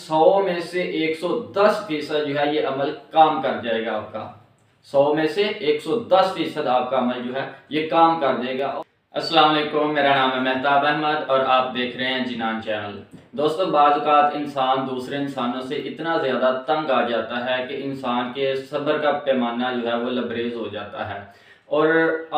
100 میں سے 110% جو ہے یہ عمل کام کر جائے گا آپ کا. 100 میں سے 110% آپ کا عمل جو ہے یہ کام کر دے گا. السلام علیکم، میرا نام ہے مہتاب احمد اور آپ دیکھ رہے ہیں جنان چینل. دوستو، بعض اوقات انسان دوسرے انسانوں سے اتنا زیادہ تنگ آ جاتا ہے کہ انسان کے صبر کا پیمانہ جو ہے وہ لبریز ہو جاتا ہے. اور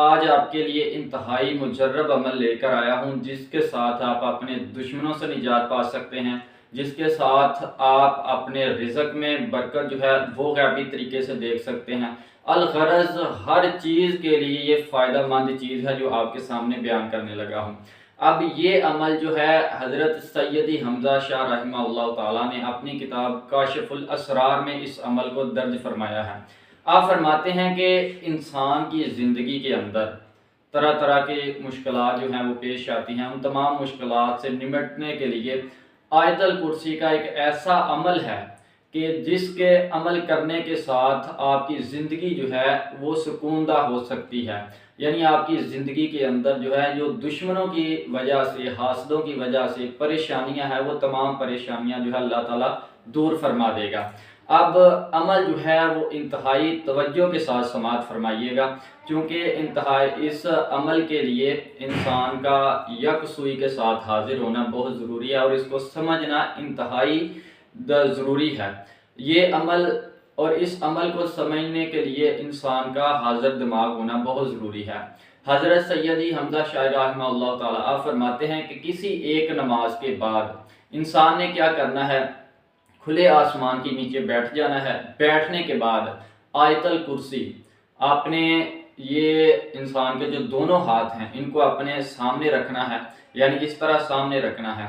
آج آپ کے لیے انتہائی مجرب عمل لے کر آیا ہوں جس کے ساتھ آپ اپنے دشمنوں سے نجات پا سکتے ہیں، جس کے ساتھ آپ اپنے رزق میں برکت جو ہے وہ غیبی طریقے سے دیکھ سکتے ہیں. الغرض ہر چیز کے لیے یہ فائدہ مند چیز ہے جو آپ کے سامنے بیان کرنے لگا ہوں. اب یہ عمل جو ہے حضرت سیدی حمزہ شاہ رحمہ اللہ تعالیٰ نے اپنی کتاب کاشف الاسرار میں اس عمل کو درج فرمایا ہے. آپ فرماتے ہیں کہ انسان کی زندگی کے اندر طرح طرح کی مشکلات جو ہیں وہ پیش آتی ہیں. ان تمام مشکلات سے نمٹنے کے لیے آیت الکرسی کا ایک ایسا عمل ہے کہ جس کے عمل کرنے کے ساتھ آپ کی زندگی جو ہے وہ سکون دہ ہو سکتی ہے. یعنی آپ کی زندگی کے اندر جو ہے جو دشمنوں کی وجہ سے، حاسدوں کی وجہ سے پریشانیاں ہیں، وہ تمام پریشانیاں جو ہے اللہ تعالیٰ دور فرما دے گا. اب عمل جو ہے وہ انتہائی توجہ کے ساتھ سماعت فرمائیے گا، کیونکہ انتہائی اس عمل کے لیے انسان کا یکسوئی کے ساتھ حاضر ہونا بہت ضروری ہے اور اس کو سمجھنا انتہائی ضروری ہے. یہ عمل اور اس عمل کو سمجھنے کے لیے انسان کا حاضر دماغ ہونا بہت ضروری ہے. حضرت سیدی حمزہ شاہ رحمہ اللہ تعالیٰ آپ فرماتے ہیں کہ کسی ایک نماز کے بعد انسان نے کیا کرنا ہے؟ کھلے آسمان کے نیچے بیٹھ جانا ہے. بیٹھنے کے بعد آیت الکرسی آپ نے یہ انسان کے جو دونوں ہاتھ ہیں ان کو اپنے سامنے رکھنا ہے، یعنی اس طرح سامنے رکھنا ہے.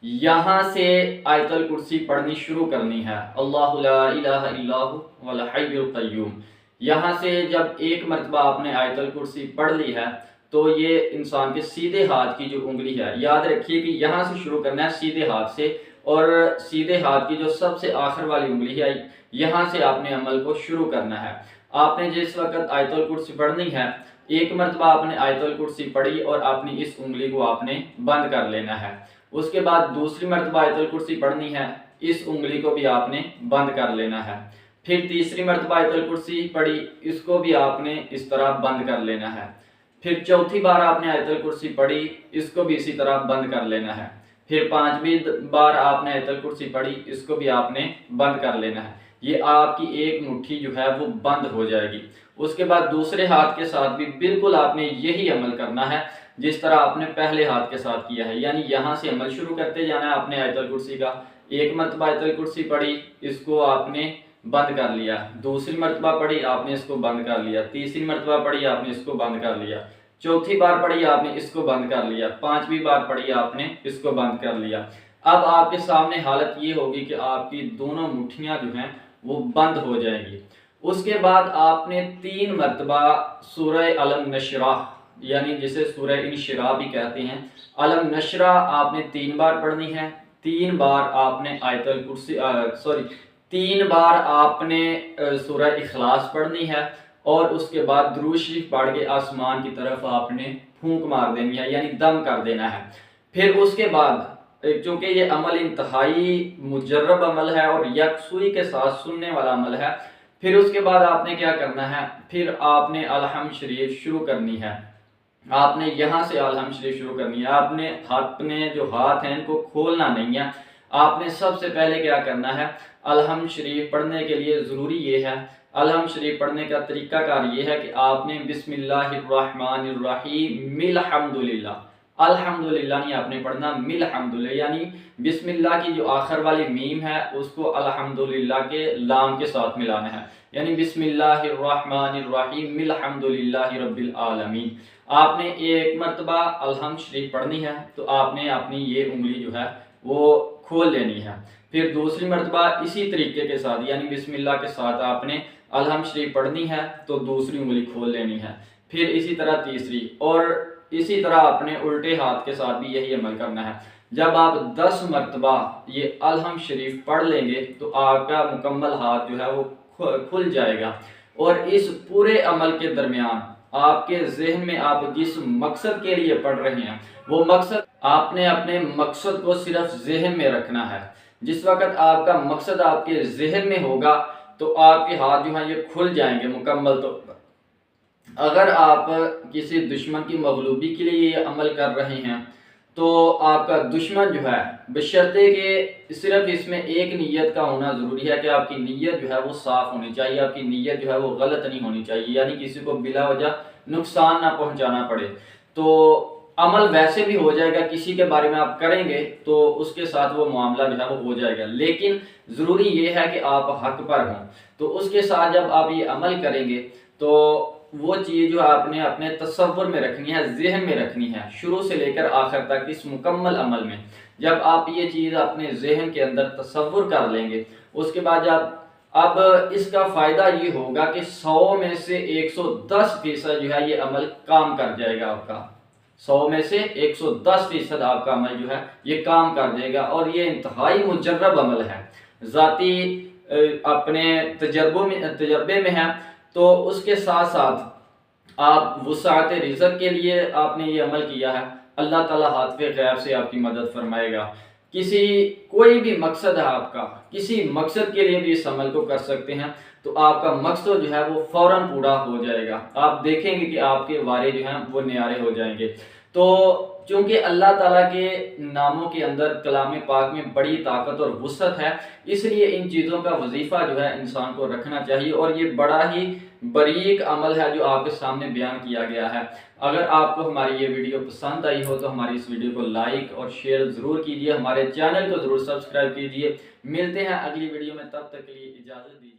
یہاں سے آیت الکرسی پڑھنی شروع کرنی ہے. اللہ لا الہ الا هو الحی القیوم. یہاں سے جب ایک مرتبہ آپ نے آیت الکرسی پڑھ لی ہے تو یہ انسان کے سیدھے ہاتھ کی جو انگلی ہے، یاد رکھیے کہ یہاں سے شروع کرنا ہے سیدھے ہاتھ سے، اور سیدھے ہاتھ کی جو سب سے آخر والی انگلی ہے یہاں سے آپ نے عمل کو شروع کرنا ہے. آپ نے جس وقت آیت الکرسی پڑھنی ہے، ایک مرتبہ آپ نے آیت الکرسی پڑھی اور اپنی اس انگلی کو آپ نے بند کر لینا ہے. اس کے بعد دوسری مرتبہ آیت الکرسی پڑھنی ہے، اس انگلی کو بھی آپ نے بند کر لینا ہے. پھر تیسری مرتبہ آیت الکرسی پڑھی، اس کو بھی آپ نے اس طرح بند کر لینا ہے. پھر چوتھی بار آپ نے آیت الکرسی پڑھی، اس کو بھی اسی طرح بند کر لینا ہے. پھر پانچویں بار آپ نے آیت الکرسی پڑھی، اس کو بھی آپ نے بند کر لینا ہے. یہ آپ کی ایک مٹھی جو ہے وہ بند ہو جائے گی. اس کے بعد دوسرے ہاتھ کے ساتھ بھی بالکل آپ نے یہی عمل کرنا ہے جس طرح آپ نے پہلے ہاتھ کے ساتھ کیا ہے. یعنی یہاں سے عمل شروع کرتے جانا ہے. آپ نے آیت الکرسی کا ایک مرتبہ آیت الکرسی پڑھی، اس کو آپ نے بند کر لیا. دوسری مرتبہ پڑھی، آپ نے اس کو بند کر لیا. تیسری مرتبہ پڑھی، آپ نے اس کو بند کر لیا. چوتھی بار پڑھی، آپ نے اس کو بند کر لیا. پانچویں بار پڑھی، آپ نے اس کو بند کر لیا. اب آپ کے سامنے حالت یہ ہوگی کہ آپ کی دونوں مٹھیاں جو ہیں وہ بند ہو جائیں گی. اس کے بعد آپ نے 3 مرتبہ سورہ علم نشرح، یعنی جسے سورہ انشراح بھی کہتے ہیں، علم نشرح آپ نے 3 بار پڑھنی ہے. 3 بار آپ نے آیت الکرسی 3 بار آپ نے سورہ اخلاص پڑھنی ہے، اور اس کے بعد درود شریف پڑھ کے آسمان کی طرف آپ نے پھونک مار دینی ہے، یعنی دم کر دینا ہے. پھر اس کے بعد چونکہ یہ عمل انتہائی مجرب عمل ہے اور یکسوئی کے ساتھ سننے والا عمل ہے، پھر اس کے بعد آپ نے کیا کرنا ہے؟ پھر آپ نے الحمد شریف شروع کرنی ہے. آپ نے یہاں سے الحمد شریف شروع کرنی ہے. آپ نے اپنے جو ہاتھ ہیں ان کو کھولنا نہیں ہے. آپ نے سب سے پہلے کیا کرنا ہے؟ الحمد شریف پڑھنے کے لیے ضروری یہ ہے، الحمد شریف پڑھنے کا طریقہ کار یہ ہے کہ آپ نے بسم اللہ الرحمن الرحیم الحمدللہ، الحمدللہ نہیں آپ نے پڑھنا، الحمدللہ، یعنی بسم اللہ کی جو آخر والی میم ہے اس کو الحمدللہ کے لام کے ساتھ ملانا ہے. یعنی بسم اللہ الرحمن الرحیم الحمدللہ رب العالمین. آپ نے ایک مرتبہ الحمد شریف پڑھنی ہے تو آپ نے اپنی یہ انگلی جو ہے وہ کھول لینی ہے. پھر دوسری مرتبہ اسی طریقے کے ساتھ، یعنی بسم اللہ کے ساتھ آپ نے الحمد شریف پڑھنی ہے تو دوسری انگلی کھول لینی ہے. پھر اسی طرح تیسری، اور اسی طرح اپنے الٹے ہاتھ کے ساتھ بھی یہی عمل کرنا ہے. جب آپ 10 مرتبہ یہ الحمد شریف پڑھ لیں گے تو آپ کا مکمل ہاتھ جو ہے وہ کھل جائے گا. اور اس پورے عمل کے درمیان آپ کے ذہن میں آپ جس مقصد کے لیے پڑھ رہے ہیں وہ مقصد آپ نے اپنے مقصد کو صرف ذہن میں رکھنا ہے. جس وقت آپ کا مقصد آپ کے ذہن میں ہوگا تو آپ کے ہاتھ جو ہیں یہ کھل جائیں گے مکمل طور پر۔ اگر آپ کسی دشمن کی مغلوبی کے لیے یہ عمل کر رہے ہیں تو آپ کا دشمن جو ہے بشرطے کہ صرف اس میں ایک نیت کا ہونا ضروری ہے کہ آپ کی نیت جو ہے وہ صاف ہونی چاہیے، آپ کی نیت جو ہے وہ غلط نہیں ہونی چاہیے، یعنی کسی کو بلا وجہ نقصان نہ پہنچانا پڑے۔ تو عمل ویسے بھی ہو جائے گا، کسی کے بارے میں آپ کریں گے تو اس کے ساتھ وہ معاملہ جو ہے وہ ہو جائے گا، لیکن ضروری یہ ہے کہ آپ حق پر ہوں۔ تو اس کے ساتھ جب آپ یہ عمل کریں گے تو وہ چیز جو آپ نے اپنے تصور میں رکھنی ہے، ذہن میں رکھنی ہے، شروع سے لے کر آخر تک اس مکمل عمل میں جب آپ یہ چیز اپنے ذہن کے اندر تصور کر لیں گے، اس کے بعد جب اب اس کا فائدہ یہ ہوگا کہ 100 میں سے 110% جو ہے یہ عمل کام کر جائے گا آپ کا، 100 میں سے 110% آپ کا عمل جو ہے یہ کام کر دے گا، اور یہ انتہائی مجرب عمل ہے، ذاتی اپنے تجربے میں ہے۔ تو اس کے ساتھ ساتھ آپ وسعت رزق کے لیے آپ نے یہ عمل کیا ہے، اللہ تعالیٰ حاطف غیب سے آپ کی مدد فرمائے گا۔ کوئی بھی مقصد ہے آپ کا، کسی مقصد کے لیے بھی اس عمل کو کر سکتے ہیں، تو آپ کا مقصد جو ہے وہ فوراً پورا ہو جائے گا، آپ دیکھیں گے کہ آپ کے وارے جو ہیں وہ نیارے ہو جائیں گے۔ تو چونکہ اللہ تعالیٰ کے ناموں کے اندر کلام پاک میں بڑی طاقت اور وسعت ہے، اس لیے ان چیزوں کا وظیفہ جو ہے انسان کو رکھنا چاہیے، اور یہ بڑا ہی باریک عمل ہے جو آپ کے سامنے بیان کیا گیا ہے۔ اگر آپ کو ہماری یہ ویڈیو پسند آئی ہو تو ہماری اس ویڈیو کو لائک اور شیئر ضرور کیجیے، ہمارے چینل کو ضرور سبسکرائب کیجیے۔ ملتے ہیں اگلی ویڈیو میں، تب تک کے لیے اجازت دیجیے۔